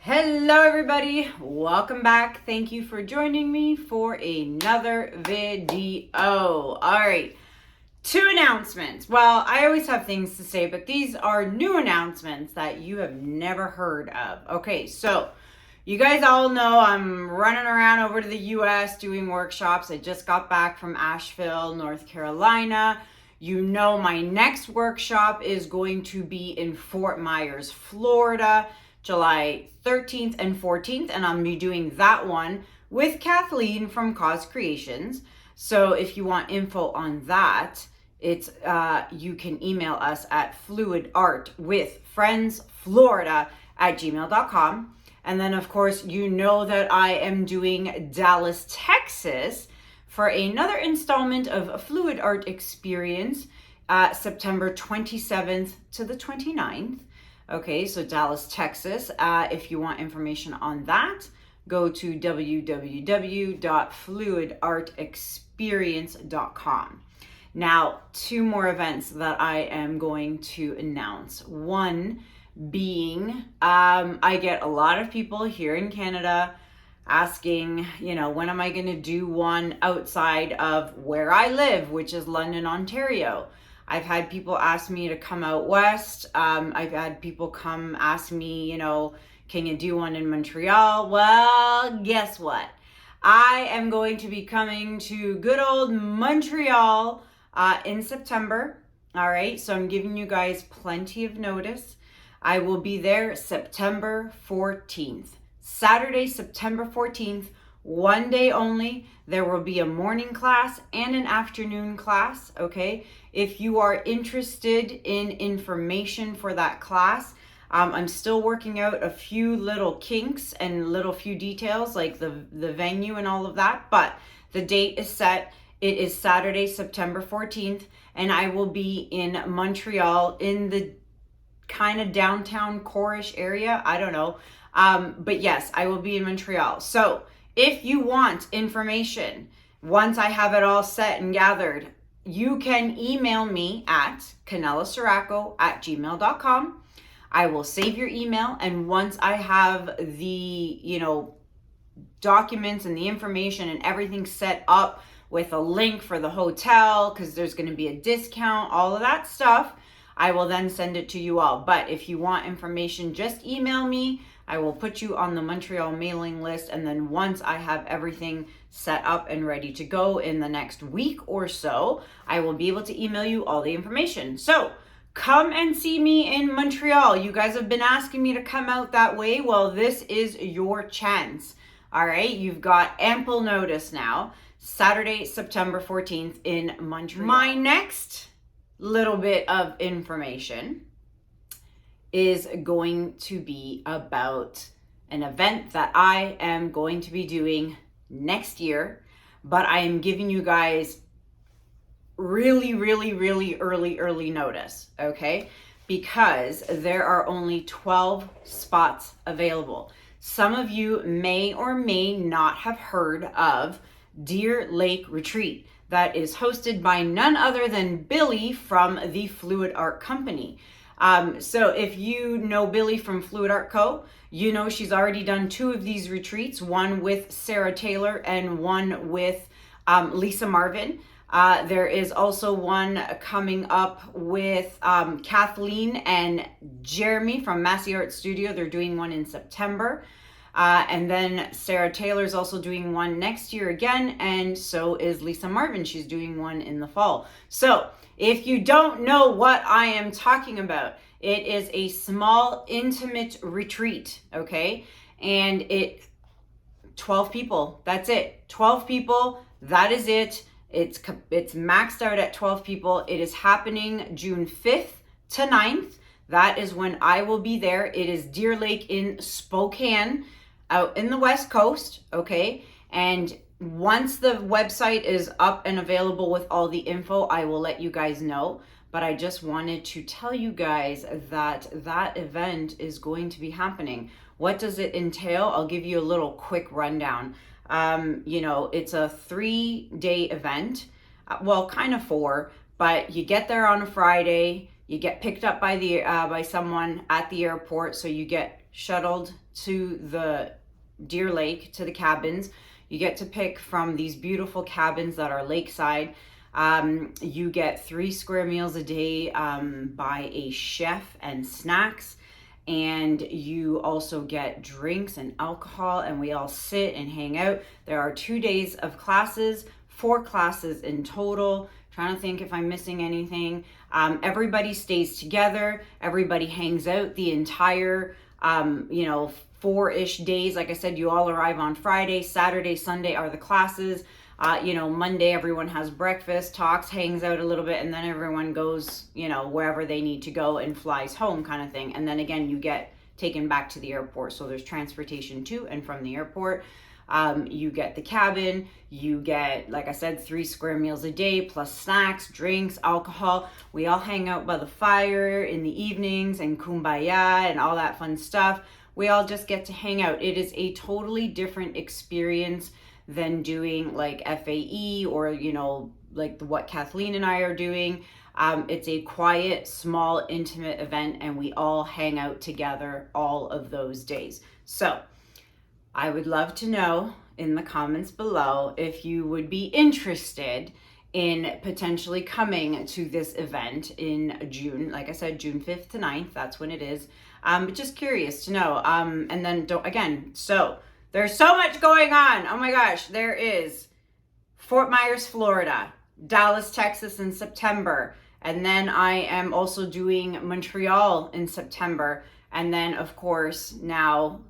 Hello everybody, welcome back. Thank you for joining me for another video. All right, two announcements. Well, I always have things to say, but these are new announcements that you have never heard of. Okay, so you guys all know I'm running around over to the US doing workshops. I just got back from Asheville, North Carolina. You know my next workshop is going to be in Fort Myers, Florida, July 13th and 14th, and I'm going to be doing that one with Kathleen from Cause Creations. So if you want info on that, it's you can email us at fluidartwithfriendsflorida@gmail.com. And then of course, you know that I am doing Dallas, Texas for another installment of Fluid Art Experience, September 27th to the 29th. Okay, so Dallas, Texas. If you want information on that, go to www.fluidartexperience.com. Now, two more events that I am going to announce. One being, I get a lot of people here in Canada asking, when am I going to do one outside of where I live, which is London, Ontario. I've had people ask me to come out west. I've had people come ask me, can you do one in Montreal? Well, guess what? I am going to be coming to good old Montreal in September. All right, so I'm giving you guys plenty of notice. I will be there September 14th. Saturday, September 14th, one day only. There will be a morning class and an afternoon class, okay? If you are interested in information for that class, I'm still working out a few little kinks and few details like the venue and all of that, but the date is set. It is Saturday, September 14th, and I will be in Montreal in the kind of downtown core-ish area. I don't know. But yes, I will be in Montreal. So if you want information, once I have it all set and gathered, you can email me at kanellaciraco@gmail.com. I will save your email, and once I have the, documents and the information and everything set up with a link for the hotel, because there's going to be a discount, all of that stuff, I will then send it to you all. But if you want information, just email me. I will put you on the Montreal mailing list, and then once I have everything set up and ready to go in the next week or so, I will be able to email you all the information. So come and see me in Montreal. You guys have been asking me to come out that way. Well, this is your chance. All right, you've got ample notice now. Saturday, September 14th in Montreal. My next little bit of information is going to be about an event that I am going to be doing next year, but I am giving you guys really early notice, okay? Because there are only 12 spots available. Some of you may or may not have heard of Deer Lake Retreat that is hosted by none other than Billy from the Fluid Art Company. So if you know Billy from Fluid Art Co., you know she's already done two of these retreats, one with Sarah Taylor and one with Lisa Marvin. There is also one coming up with Kathleen and Jeremy from Massey Art Studio. They're doing one in September. And then Sarah Taylor's also doing one next year again, and so is Lisa Marvin. She's doing one in the fall. So if you don't know what I am talking about, it is a small, intimate retreat, okay? And 12 people, that's it. 12 people, that is it. It's maxed out at 12 people. It is happening June 5th to 9th. That is when I will be there. It is Deer Lake in Spokane, out in the West Coast, okay? And once the website is up and available with all the info, I will let you guys know. But I just wanted to tell you guys that that event is going to be happening. What does it entail? I'll give you a little quick rundown. It's a 3-day event. Well, kind of 4, but you get there on a Friday. You get picked up by someone at the airport, so you get shuttled to the Deer Lake, to the cabins. You get to pick from these beautiful cabins that are lakeside. You get 3 square meals a day by a chef and snacks. And you also get drinks and alcohol, and we all sit and hang out. There are 2 days of classes, 4 classes in total. Trying to think if I'm missing anything. Everybody stays together. Everybody hangs out the entire, 4-ish days. Like I said, you all arrive on Friday. Saturday, Sunday are the classes. Monday everyone has breakfast, talks, hangs out a little bit, and then everyone goes, wherever they need to go and flies home kind of thing. And then again, you get taken back to the airport. So there's transportation to and from the airport. You get the cabin, you get, like I said, 3 square meals a day, plus snacks, drinks, alcohol. We all hang out by the fire in the evenings and kumbaya and all that fun stuff. We all just get to hang out. It is a totally different experience than doing like FAE or, like what Kathleen and I are doing. It's a quiet, small, intimate event, and we all hang out together all of those days. So I would love to know in the comments below if you would be interested in potentially coming to this event in June. Like I said, June 5th to 9th, that's when it is. But just curious to know. And then so there's so much going on. Oh my gosh, there is Fort Myers, Florida, Dallas, Texas in September. And then I am also doing Montreal in September. And then of course now,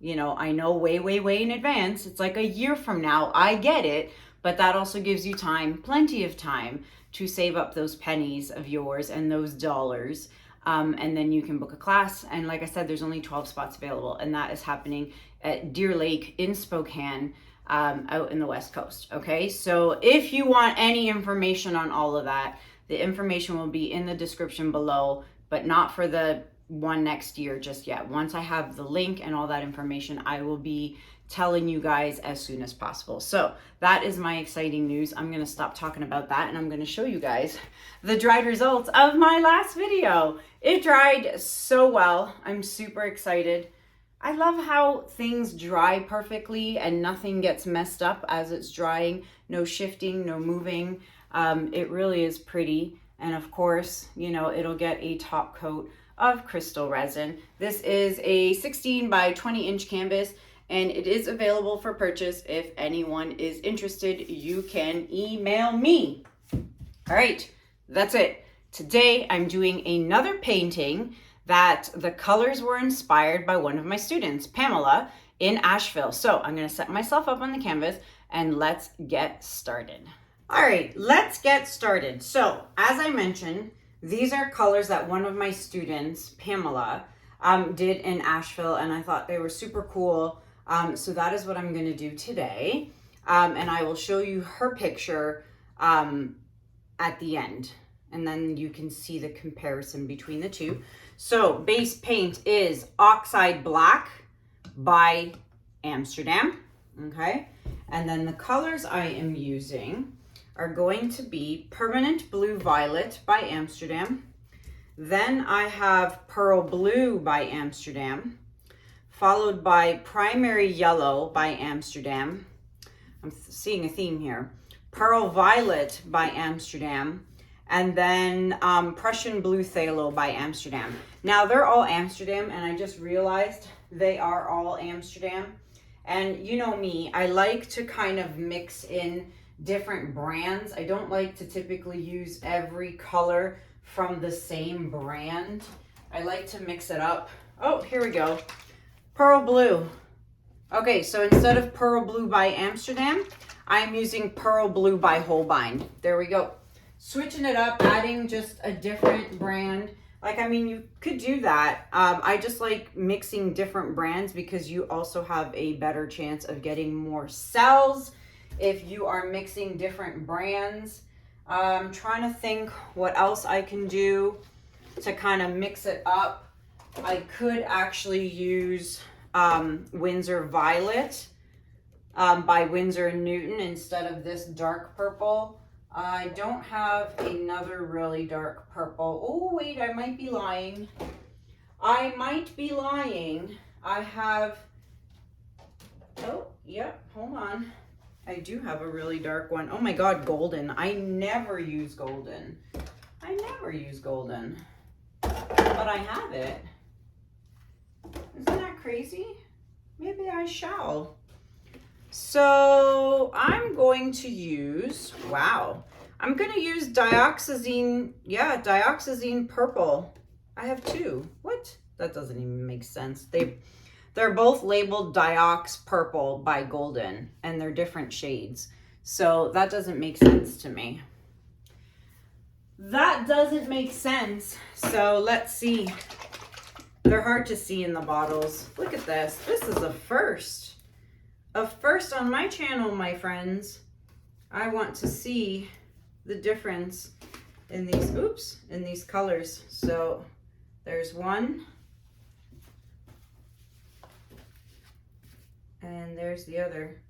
I know way in advance. It's like a year from now. I get it. But that also gives you time, plenty of time to save up those pennies of yours and those dollars. And then you can book a class. And like I said, there's only 12 spots available. And that is happening at Deer Lake in Spokane, out in the West Coast. Okay, so if you want any information on all of that, the information will be in the description below, but not for the one next year just yet. Once I have the link and all that information, I will be telling you guys as soon as possible. So that is my exciting news. I'm going to stop talking about that, and I'm going to show you guys the dried results of my last video. It dried so well. I'm super excited. I love how things dry perfectly and nothing gets messed up as it's drying. No shifting, no moving. It really is pretty. And of course, it'll get a top coat of crystal resin. This is a 16 by 20 inch canvas, and it is available for purchase. If anyone is interested, you can email me. All right, that's it. Today I'm doing another painting that the colors were inspired by one of my students, Pamela, in Asheville. So I'm gonna set myself up on the canvas and let's get started. All right, let's get started. So as I mentioned, these are colors that one of my students, Pamela, did in Asheville, and I thought they were super cool. So that is what I'm gonna do today. And I will show you her picture at the end, and then you can see the comparison between the two. So base paint is Oxide Black by Amsterdam, okay? And then the colors I am using are going to be Permanent Blue Violet by Amsterdam. Then I have Pearl Blue by Amsterdam, followed by Primary Yellow by Amsterdam. I'm seeing a theme here. Pearl Violet by Amsterdam, and then Prussian Blue Phthalo by Amsterdam. Now they're all Amsterdam, and I just realized they are all Amsterdam. And you know me, I like to kind of mix in different brands. I don't like to typically use every color from the same brand. I like to mix it up. Oh, here we go. Pearl Blue. Okay, so instead of Pearl Blue by Amsterdam, I'm using Pearl Blue by Holbein. There we go. Switching it up, adding just a different brand. You could do that. I just like mixing different brands because you also have a better chance of getting more sales if you are mixing different brands. I'm trying to think what else I can do to kind of mix it up. I could actually use Winsor Violet by Winsor & Newton instead of this dark purple. I don't have another really dark purple. Oh, wait, I might be lying. I might be lying. I have, oh, yep, hold on. I do have a really dark one. Oh my God, golden. I never use golden. I never use golden, but I have it. Isn't that crazy? Maybe I shall. So I'm going to use, wow, I'm going to use Dioxazine, yeah, Dioxazine purple. I have two. What? That doesn't even make sense. They're both labeled Diox purple by Golden, and they're different shades. So that doesn't make sense to me. That doesn't make sense. So let's see. They're hard to see in the bottles. Look at this. This is a first. A first on my channel, my friends. I want to see the difference in these, oops, in these colors. So there's one. And there's the other.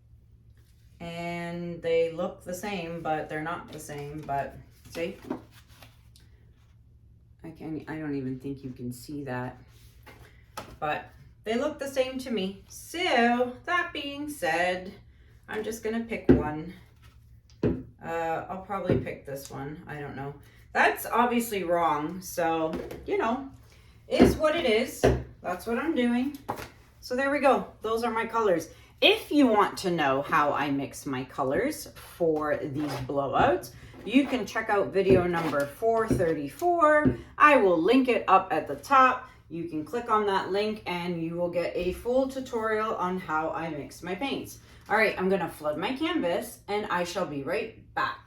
And they look the same, but they're not the same. But see? I don't even think you can see that. But they look the same to me. So that being said, I'm just gonna pick one. I'll probably pick this one. I don't know. That's obviously wrong. So, you know, is what it is. That's what I'm doing. So there we go. Those are my colors. If you want to know how I mix my colors for these blowouts, you can check out video number 434. I will link it up at the top. You can click on that link and you will get a full tutorial on how I mix my paints. All right, I'm gonna flood my canvas and I shall be right back.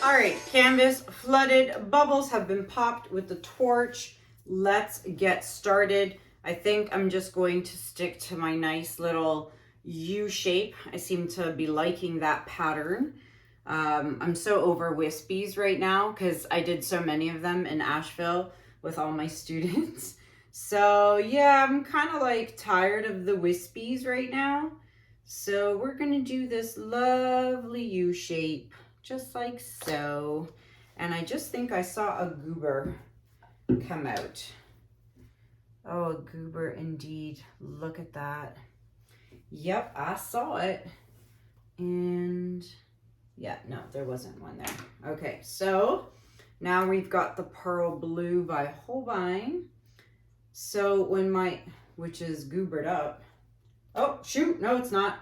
All right, canvas flooded, bubbles have been popped with the torch. Let's get started. I think I'm just going to stick to my nice little U shape. I seem to be liking that pattern. I'm so over wispies right now because I did so many of them in Asheville with all my students. So yeah, I'm kind of like tired of the wispies right now. So we're gonna do this lovely U shape. Just like so. And I just think I saw a goober come out. Oh, a goober indeed. Look at that. Yep, I saw it. And yeah, no, there wasn't one there. Okay, so now we've got the Pearl Blue by Holbein. So when my, which is goobered up. Oh, shoot, no, it's not.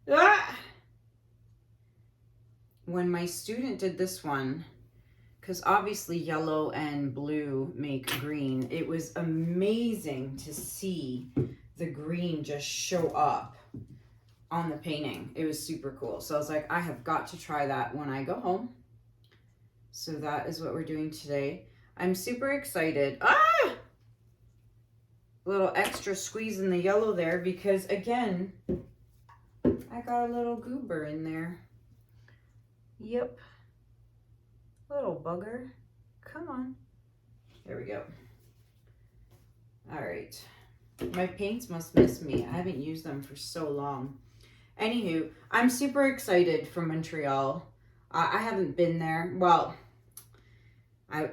Ah! When my student did this one, because obviously yellow and blue make green, it was amazing to see the green just show up on the painting. It was super cool. So I was like, I have got to try that when I go home. So that is what we're doing today. I'm super excited. Ah! A little extra squeeze in the yellow there because again, I got a little goober in there. Yep. Little bugger. Come on. There we go. All right. My paints must miss me. I haven't used them for so long. Anywho, I'm super excited for Montreal. I haven't been there. Well,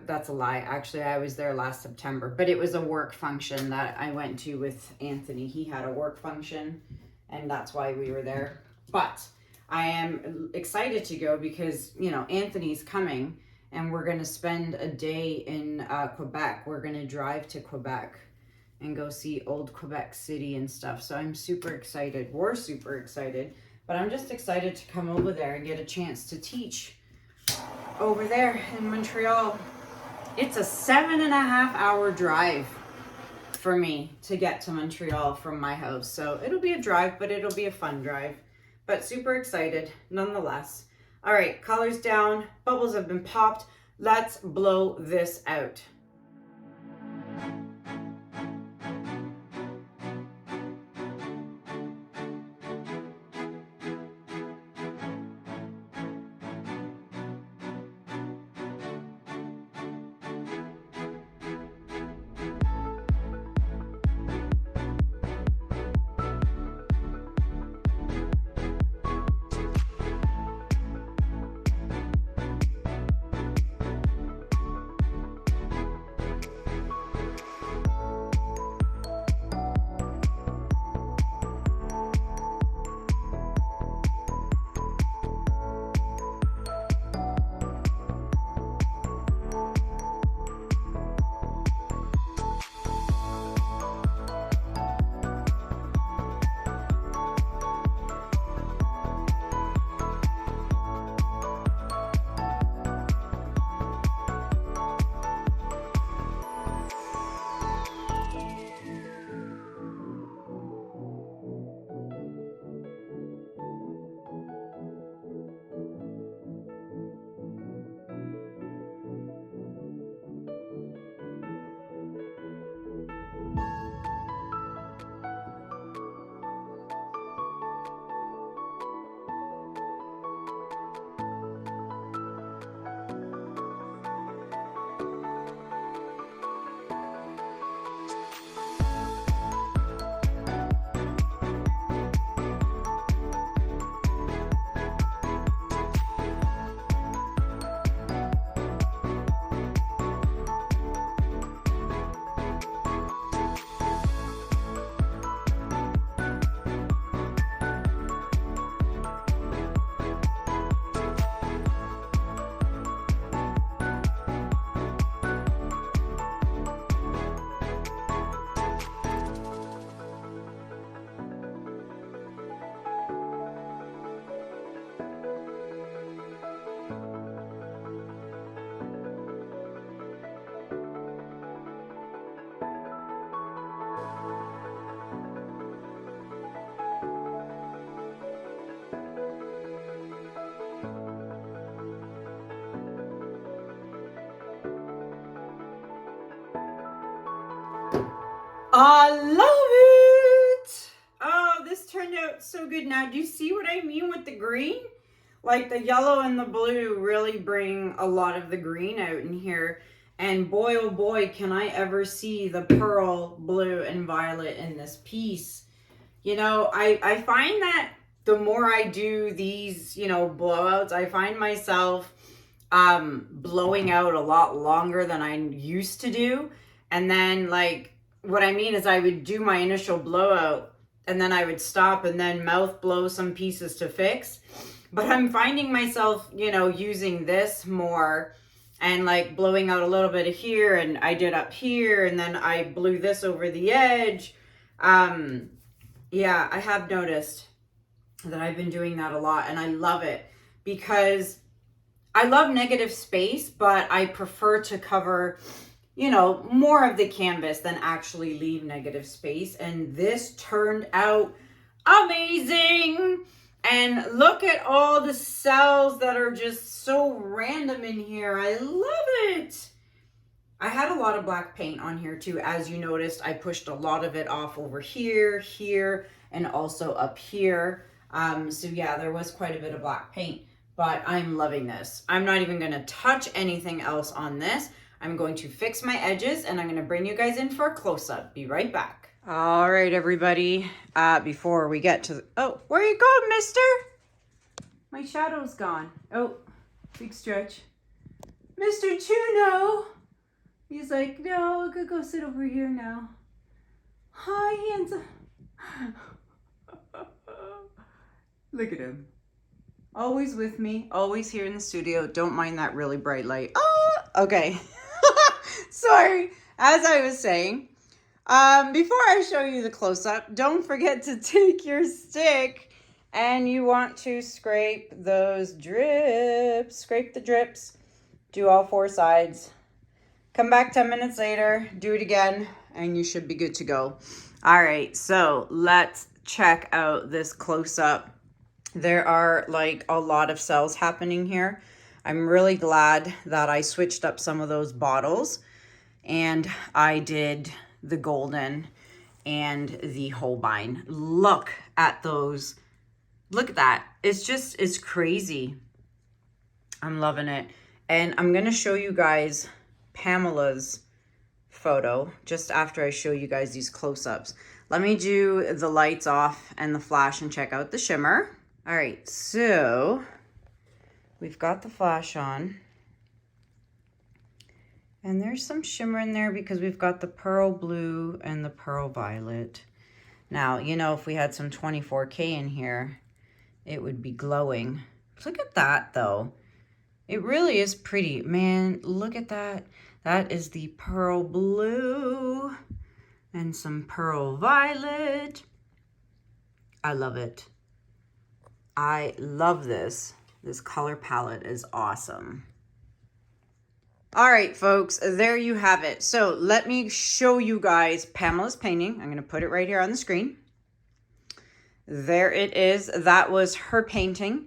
that's a lie. Actually, I was there last September, but it was a work function that I went to with Anthony. He had a work function, and that's why we were there. But I am excited to go because, you know, Anthony's coming and we're going to spend a day in Quebec. We're going to drive to Quebec and go see old Quebec City and stuff. So I'm super excited. We're super excited. But I'm just excited to come over there and get a chance to teach over there in Montreal. It's a 7.5-hour drive for me to get to Montreal from my house. So it'll be a drive, but it'll be a fun drive. But super excited nonetheless. All right, colors down, bubbles have been popped. Let's blow this out. I love it. Oh, this turned out so good. Now, do you see what I mean with the green? Like the yellow and the blue really bring a lot of the green out in here. And boy, oh boy, can I ever see the pearl, blue, and violet in this piece. You know, I find that the more I do these, you know, blowouts, I find myself blowing out a lot longer than I used to do. And then, like, what I mean is I would do my initial blowout and then I would stop and then mouth blow some pieces to fix. But I'm finding myself, you know, using this more and like blowing out a little bit of here, and I did up here, and then I blew this over the edge. Yeah, I have noticed that I've been doing that a lot, and I love it because I love negative space, but I prefer to cover, you know, more of the canvas than actually leave negative space. And this turned out amazing. And look at all the cells that are just so random in here. I love it. I had a lot of black paint on here too. As you noticed, I pushed a lot of it off over here, here, and also up here. So yeah, there was quite a bit of black paint, but I'm loving this. I'm not even gonna touch anything else on this. I'm going to fix my edges and I'm gonna bring you guys in for a close-up. Be right back. All right, everybody. Before we get to oh, where you going, mister? My shadow's gone. Oh, big stretch. Mr. Chuno. He's like, no, I could go sit over here now. Hi, handsome. Look at him. Always with me, always here in the studio. Don't mind that really bright light. Oh, okay. Sorry. As I was saying, before I show you the close-up, don't forget to take your stick and you want to scrape those drips. Scrape the drips. Do all 4 sides. Come back 10 minutes later, do it again, and you should be good to go. All right, so let's check out this close-up. There are like a lot of cells happening here. I'm really glad that I switched up some of those bottles and I did the golden and the Holbein. Look at those. Look at that. It's crazy. I'm loving it. And I'm going to show you guys Pamela's photo just after I show you guys these close-ups. Let me do the lights off and the flash and check out the shimmer. All right, so we've got the flash on. And there's some shimmer in there because we've got the pearl blue and the pearl violet. Now, you know, if we had some 24K in here, it would be glowing. Look at that, though. It really is pretty. Man, look at that. That is the pearl blue and some pearl violet. I love it. I love this. This color palette is awesome. All right, folks, there you have it. So let me show you guys Pamela's painting. I'm going to put it right here on the screen. There it is. That was her painting.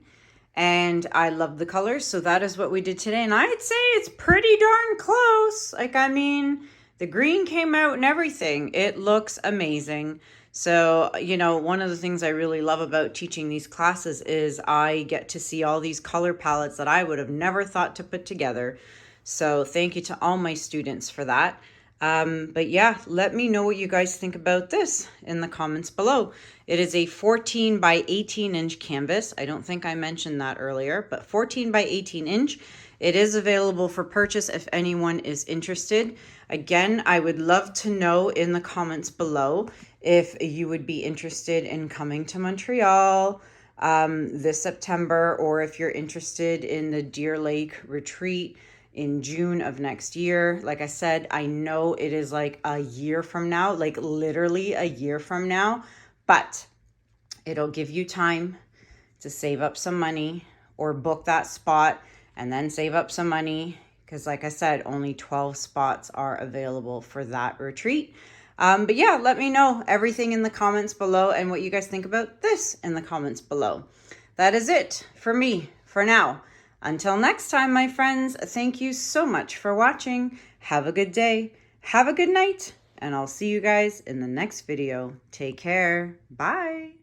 And I love the colors. So that is what we did today. And I'd say it's pretty darn close. Like, I mean, the green came out and everything. It looks amazing. So, you know, one of the things I really love about teaching these classes is I get to see all these color palettes that I would have never thought to put together. So thank you to all my students for that. But yeah, let me know what you guys think about this in the comments below. It is a 14 by 18 inch canvas. I don't think I mentioned that earlier, but 14 by 18 inch. It is available for purchase if anyone is interested. Again, I would love to know in the comments below if you would be interested in coming to Montreal this September, or if you're interested in the Deer Lake retreat in June of next year. Like I said, I know it is like a year from now, like literally a year from now, but it'll give you time to save up some money or book that spot and then save up some money. Because like I said, only 12 spots are available for that retreat. But yeah, let me know everything in the comments below and what you guys think about this in the comments below. That is it for me for now. Until next time, my friends, thank you so much for watching. Have a good day. Have a good night. And I'll see you guys in the next video. Take care. Bye.